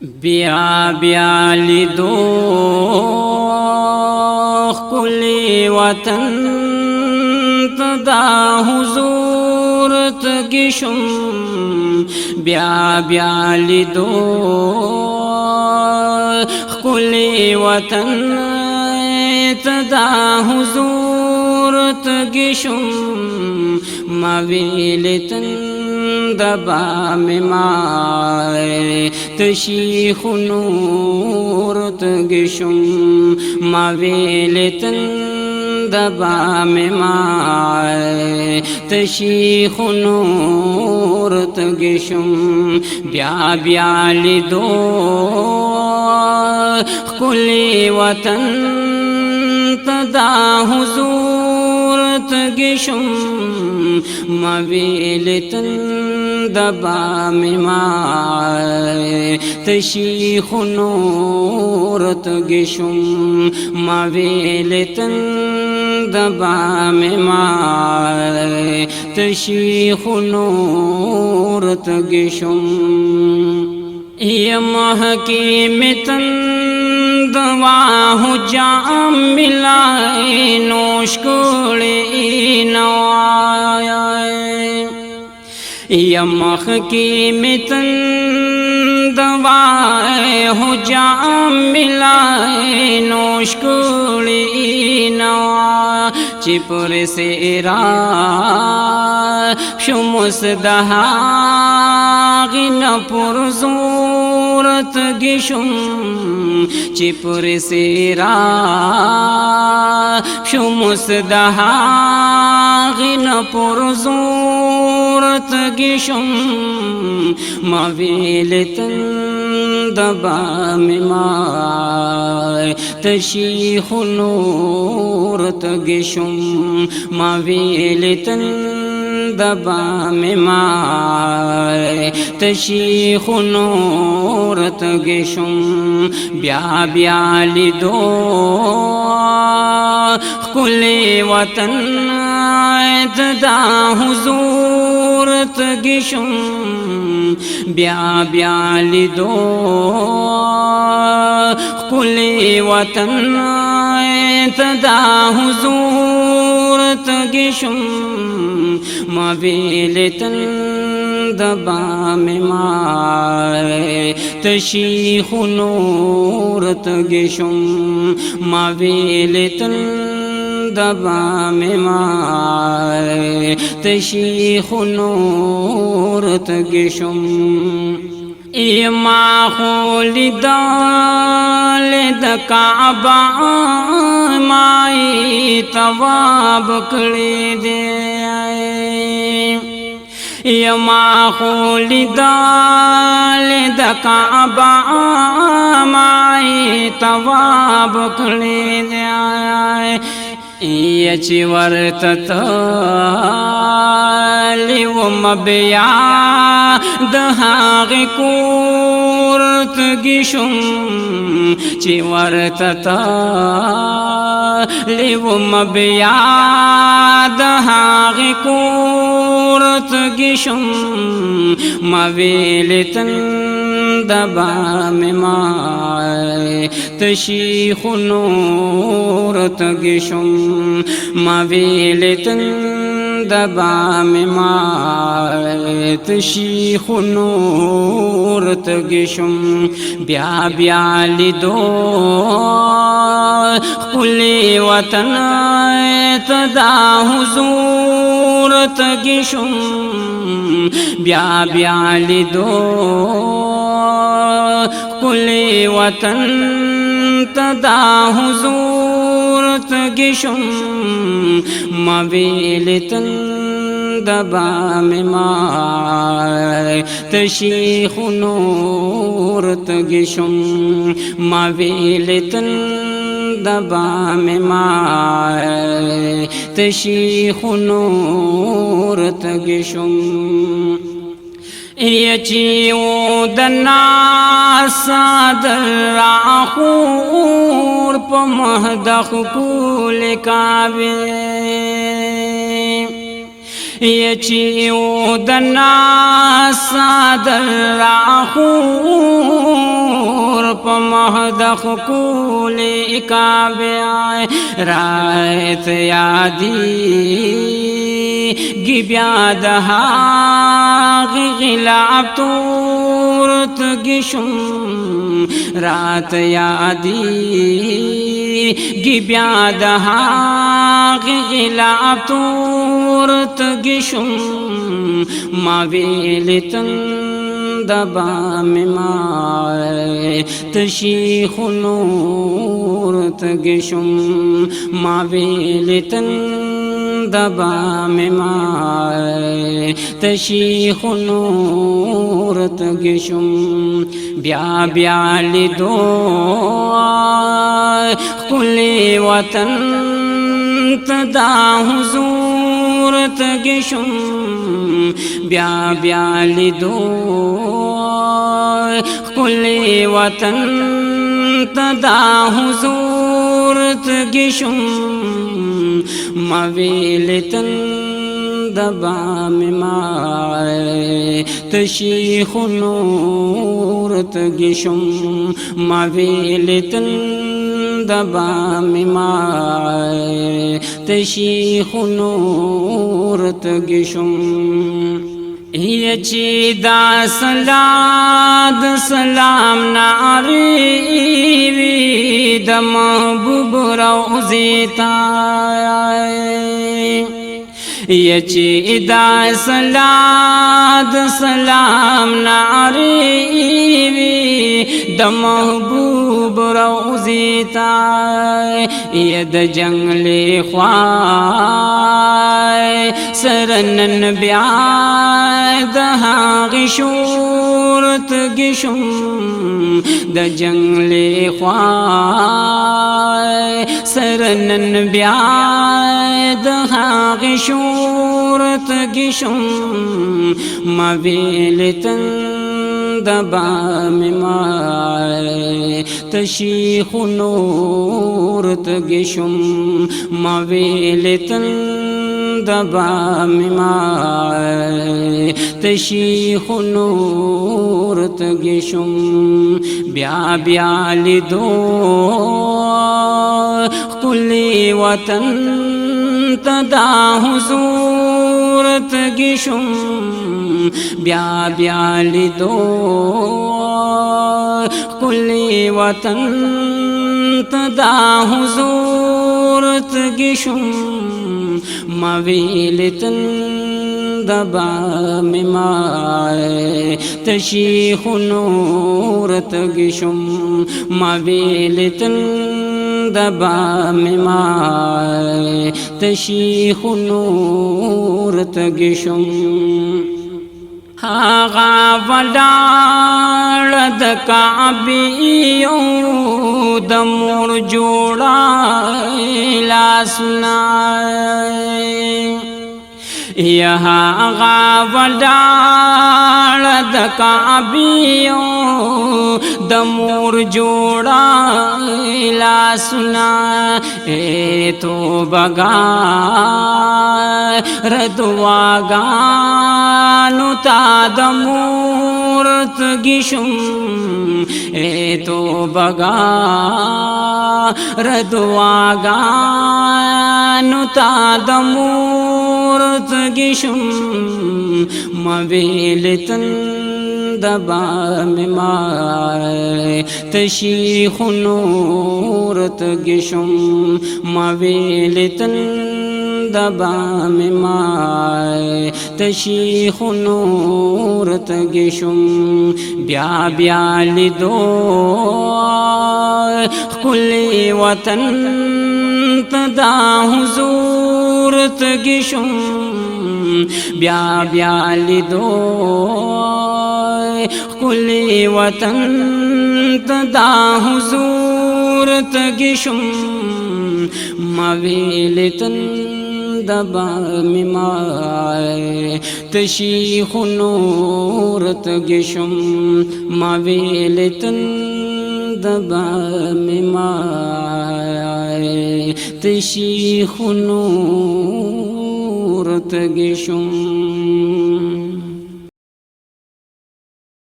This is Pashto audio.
بیا بیا لیدو خکلی وطن تدا حضور تگشم بیا بیا لیدو خکلی وطن تدا حضور تگشم ما ویلتن دبا میں مائے تشیخ نور تگشم ما ویلتن دبا میں مائے تشیخ نور تگشم بیا بیا لیدو خکلی وطن تدا حضور تگشم ما ویلتن دبا میں مائے تشیخ نور تگشم ما ویلتن دبا میں مائے تشیخ نور تگشم یم حکیم دوا ہو جام ملائے نوش کڑی نوایا یم حکیم دوا ہو جام ملائے نوش کڑی نوایا چپر سے را شمس دہا غن پر زورت گشم چپر سیرا شمس دہا غن پر زورت گشم ما ویلتن دبا میں مائے تشیخ نور تگشم ما ویلتن دبا میں مائے تشیخ نور تگشم بیا بیا لیدو خکلی وطن تدا حضور تگشم بیا بیا لیدو خکلی وطن تدا حضور تگشم ما ویلتن دبا میں مائے تشیخ نور تگشم ما ویلتن دبا میں مائے تشیخ نور تگشم ایما خولی دال دکعبہ مائی تواب کڑی دے یما خولی دال دکعبہ مائی تواب کڑی دے یچی ورتت لیو مبیا دہاغ کورت گشم چی ورتت لیو مبیا دہاغ کورت گشم ما ویلتن دبا میں مائے تشیخ نور تگشم ما ویلتن دبا میں مائے تشیخ نور تگشم بیا بیا لیدو خکلی وطن تدا حضور تگشم بیا بیا لیدو خکلی وطن تدا حضور تگشم ما ویلتن دبا میں مائے تشیخ نور تگشم ما ویلتن دبا میں مائے تشیخ نور تگشم یچیو دنا صادر راخور پا مہدخ کول کعبے یچیو دنا صادر راخور د خکول کعبه رات یادی گی بیاد هاغ غلاب تورت گشم رات یادی گی بیاد هاغ غلاب تورت گشم ما ویلتن دبا ممائے تشیخ نور تگشم ما ویلتن دبا ممائے تشیخ نور تگشم بیا بیا لدو خکلی وطن تدا حضور تگشم بیا بیا لدو خکلی وطن تدا حضور تگشم مویلتن دبا ممائے تشیخ نور تگشم مویلتن دبا ممائے تشیخ نور تگشم یہ چیدہ صلاد سلام ناری وید محبوب روزیتا یہ چیدہ صلاد سلام ناری وید محبوب روزیتا ید جنگل خواہ سرنن بیاد ہاغ شورت گشم د جنگل خواہ سرنن بیاد ہاغ شورت گشم مویلتن دبا ممائے تشیخ نور تگشم مویلتن دبا ممائے تشیخ نور تگشم بیا بیا لدو خکلی وطن تدا حضور تگشم بیا بیا لدو خکلی وطن تدا حضور تگشم مویلتن دبا ممائے تشیخ نور تگشم مویلتن دبا ممائے تشیخ نور تگشم آغا ولاړ د کعبیو د مور جوړا لاسونه یها آغا ولاړ د کعبیو د مور جوړا لاسونه تو بگا ردواگانو تا د مور تگشم تو بگا ردواگانو تا د مور تگشم مویلتن دبا ممائے تشیخ نور تگشم مویلتن دبا ممائے تشیخ نور تگشم بیا بیا لدو خکلی وطن تدا حضور تگشم بیا بیا لدو خکلی وطن تدا حضور تگشم مویلتن دبا ممائے تشیخ نور تگشم مویلتن دبا ممائے تشیخ نور تگشم